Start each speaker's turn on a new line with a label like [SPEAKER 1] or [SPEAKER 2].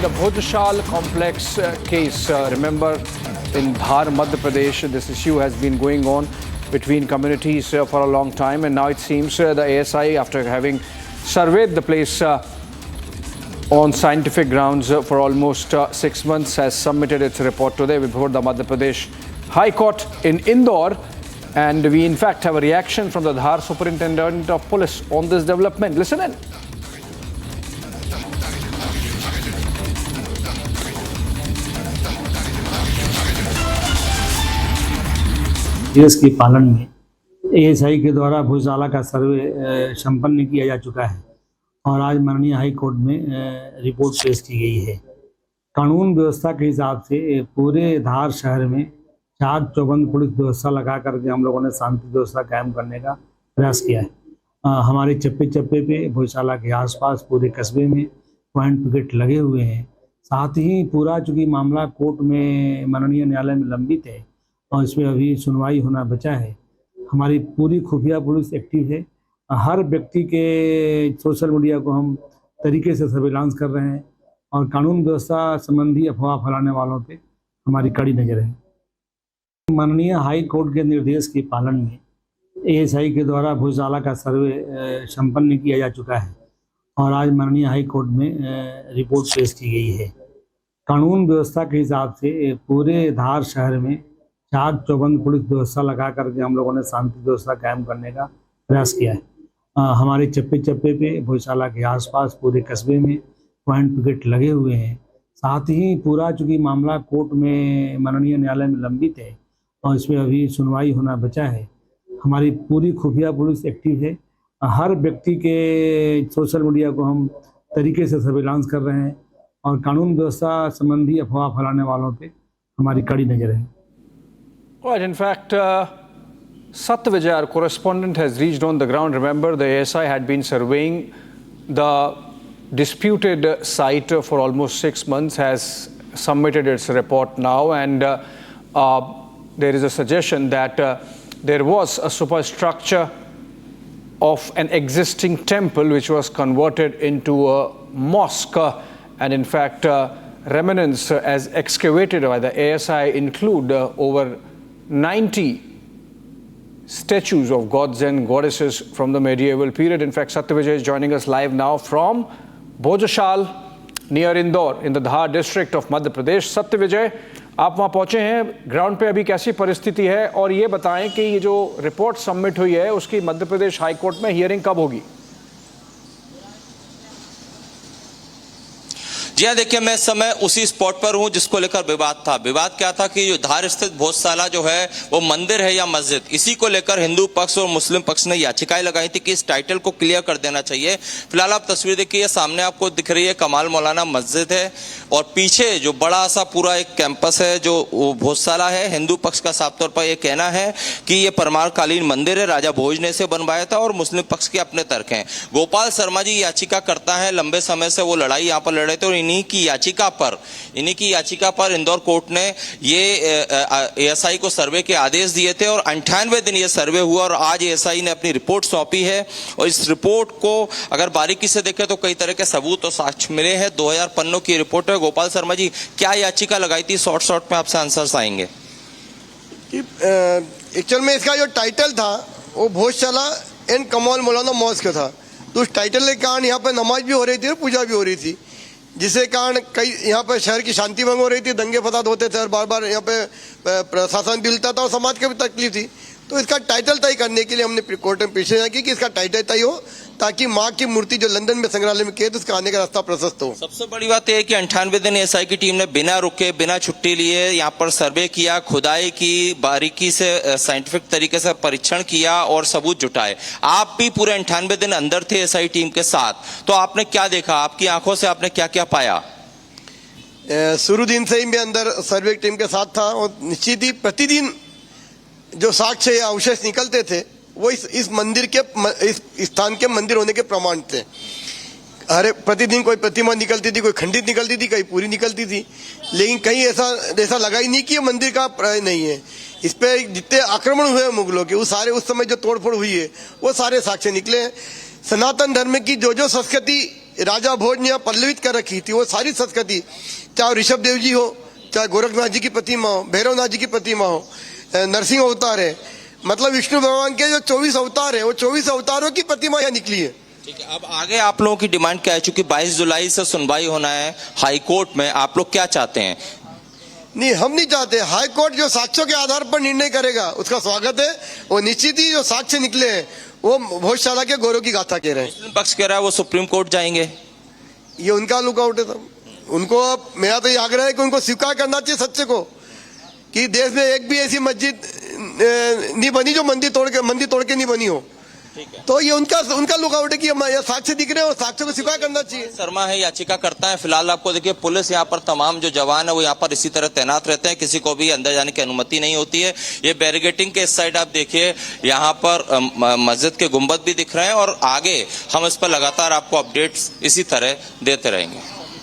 [SPEAKER 1] the Bhojshal complex case. Remember, in Dhar, Madhya Pradesh, this issue has been going on between communities for a long time, and now it seems the ASI, after having surveyed the place on scientific grounds for almost 6 months, has submitted its report today before the Madhya Pradesh High Court in Indore. And we in fact have a reaction from the Dhar Superintendent of Police on this development. Listen in.
[SPEAKER 2] देश के पालन में ASI के द्वारा भोजशाला का सर्वे संपन्न किया जा चुका है और आज माननीय हाई कोर्ट में रिपोर्ट पेश की गई है। कानून व्यवस्था के हिसाब से पूरे धार शहर में चाक चौबंद पुलिस व्यवस्था लगा करके हम लोगों ने शांति व्यवस्था कायम करने का प्रयास किया है। हमारे चप्पे चप्पे पे भोजशाला के आसपास पूरे कस्बे में पॉइंट पिकेट लगे हुए हैं। साथ ही पूरा चूँकि मामला कोर्ट में माननीय न्यायालय में लंबित है और इसमें अभी सुनवाई होना बचा है, हमारी पूरी खुफिया पुलिस एक्टिव है। हर व्यक्ति के सोशल मीडिया को हम तरीके से सर्विलांस कर रहे हैं और कानून व्यवस्था संबंधी अफवाह फैलाने वालों पे हमारी कड़ी नज़र है। माननीय हाई कोर्ट के निर्देश के पालन में एएसआई के द्वारा भोजशाला का सर्वे संपन्न किया जा चुका है और आज माननीय हाई कोर्ट में रिपोर्ट पेश की गई है। कानून व्यवस्था के हिसाब से पूरे धार शहर में चाक चौबंद पुलिस व्यवस्था लगा करके हम लोगों ने शांति व्यवस्था कायम करने का प्रयास किया है। हमारे चप्पे चप्पे पे भोजशाला के आसपास पूरे कस्बे में पॉइंट पिकेट लगे हुए हैं। साथ ही पूरा चूँकि मामला कोर्ट में माननीय न्यायालय में लंबित है और इसमें अभी सुनवाई होना बचा है, हमारी पूरी खुफिया पुलिस एक्टिव है। हर व्यक्ति के सोशल मीडिया को हम तरीके से सर्विलांस कर रहे हैं और कानून व्यवस्था संबंधी अफवाह फैलाने वालों पे हमारी कड़ी नज़र है।
[SPEAKER 1] Right, in fact, Satya Vijay, our correspondent, has reached on the ground. Remember, the ASI had been surveying the disputed site for almost 6 months, has submitted its report now, and there is a suggestion that there was a superstructure of an existing temple which was converted into a mosque, and in fact, remnants as excavated by the ASI include over 90 statues of gods and goddesses from the medieval period. In fact, Satya Vijay is joining us live now from Bhojshal near Indore in the Dhar district of Madhya Pradesh. Satya Vijay, आप वहाँ पहुँचे हैं, ground पे अभी कैसी परिस्थिति है और ये बताएं कि ये जो रिपोर्ट सबमिट हुई है उसकी मध्य प्रदेश हाई कोर्ट में हियरिंग कब होगी?
[SPEAKER 3] जी हाँ, देखिए मैं इस समय उसी स्पॉट पर हूँ जिसको लेकर विवाद था। विवाद क्या था कि जो धार स्थित भोजशाला जो है वो मंदिर है या मस्जिद, इसी को लेकर हिंदू पक्ष और मुस्लिम पक्ष ने याचिकाएं लगाई थी कि इस टाइटल को क्लियर कर देना चाहिए। फिलहाल आप तस्वीर देखिए, सामने आपको दिख रही है कमाल मौलाना मस्जिद है और पीछे जो बड़ा सा पूरा एक कैंपस है जो भोजशाला है। हिंदू पक्ष का साफ तौर पर यह कहना है कि ये परमारकालीन मंदिर है, राजा भोज ने इसे बनवाया था, और मुस्लिम पक्ष के अपने तर्क हैं। गोपाल शर्मा जी याचिका करता है, लंबे समय से वो लड़ाई यहाँ पर लड़ रहे थे और इन्हीं की याचिका पर इंदौर कोर्ट ने ये एएसआई को सर्वे के आदेश दिए थे और 98 दिन ये सर्वे हुआ और आज एएसआई ने अपनी रिपोर्ट सौंपी है। और इस रिपोर्ट को अगर बारीकी से देखें तो कई तरह के सबूत और साक्ष्य मिले हैं। 2000 पन्नों की रिपोर्ट है। गोपाल शर्मा जी, क्या याचिका लगाई थी? शॉर्ट में आपसे आंसर्स आएंगे।
[SPEAKER 4] एक्चुअल में इसका जो टाइटल था वो भोजशाला एंड कमाल मौलाना मॉस्क था, तो उस टाइटल के कारण यहाँ पर नमाज भी हो रही थी और पूजा भी हो रही थी, जिसके कारण कई यहाँ पर शहर की शांति भंग हो रही थी, दंगे फसाद होते थे और बार बार यहाँ पे प्रशासन भी हिलता था और समाज की भी तकलीफ थी। तो इसका टाइटल तय करने के लिए हमने कोर्ट में पेशकश की कि इसका टाइटल तय हो ताकि माँ की मूर्ति जो लंदन में संग्रहालय में कैद, उसका आने का रास्ता प्रशस्त हो।
[SPEAKER 3] सबसे बड़ी बात यह है कि 98 दिन एएसआई की टीम ने बिना रुके बिना छुट्टी लिए यहाँ पर सर्वे किया, खुदाई की, बारीकी से साइंटिफिक तरीके से परीक्षण किया और सबूत जुटाए। आप भी पूरे 98 दिन अंदर थे एएसआई टीम के साथ, तो आपने क्या देखा? आपकी आंखों से आपने क्या क्या पाया?
[SPEAKER 4] शुरू दिन से ही मैं अंदर सर्वे टीम के साथ था और निश्चित ही प्रतिदिन जो साक्ष्य या अवशेष निकलते थे वो इस मंदिर के, इस स्थान के मंदिर होने के प्रमाण थे। हर प्रतिदिन कोई प्रतिमा निकलती थी, कोई खंडित निकलती थी, कहीं पूरी निकलती थी, लेकिन कहीं ऐसा लगा ही नहीं कि ये मंदिर का नहीं है। इस पे जितने आक्रमण हुए मुगलों के, वो सारे उस समय जो तोड़फोड़ हुई है वो सारे साक्ष्य निकले हैं। सनातन धर्म की जो संस्कृति राजा भोज ने यहाँ पल्लवित कर रखी थी, वो सारी संस्कृति, चाहे ऋषभ देव जी हो, चाहे गोरखनाथ जी की प्रतिमा हो, भैरवनाथ जी की प्रतिमा हो, नरसिंह अवतार है, मतलब विष्णु भगवान के जो 24 अवतार है, वो 24 अवतारों की प्रतिमा यहाँ निकली है।
[SPEAKER 3] ठीक है, अब आगे आप लोगों की डिमांड क्या है? चूंकि 22 जुलाई से सुनवाई होना है हाई कोर्ट में, आप लोग क्या चाहते हैं?
[SPEAKER 4] नहीं, हम नहीं चाहते। हाई कोर्ट जो साक्ष्यों के आधार पर निर्णय करेगा उसका स्वागत है। वो निश्चित ही जो साक्ष्य निकले हैं वो भोजशाला के गौरव की गाथा कह रहे हैं।
[SPEAKER 3] मुस्लिम पक्ष कह रहा है वो सुप्रीम कोर्ट जाएंगे।
[SPEAKER 4] ये उनका लुकआउट है। उनको, मेरा तो ये आग्रह है कि उनको स्वीकार करना चाहिए सत्य को, कि देश में एक भी ऐसी मस्जिद नहीं बनी जो मंदिर तोड़ के नहीं बनी हो। तो ये उनका लुकआउट है कि ये साक्ष्य दिख रहे हो, साक्ष्य को स्वीकार करना चाहिए।
[SPEAKER 3] शर्मा है याचिका करता है। फिलहाल आपको देखिए, पुलिस यहाँ पर तमाम जो जवान है वो यहाँ पर इसी तरह तैनात रहते हैं, किसी को भी अंदर जाने की अनुमति नहीं होती है। ये बैरिकेटिंग के इस साइड आप देखिए, यहाँ पर मस्जिद के गुंबद भी दिख रहे हैं और आगे हम इस पर लगातार आपको अपडेट्स इसी तरह देते रहेंगे।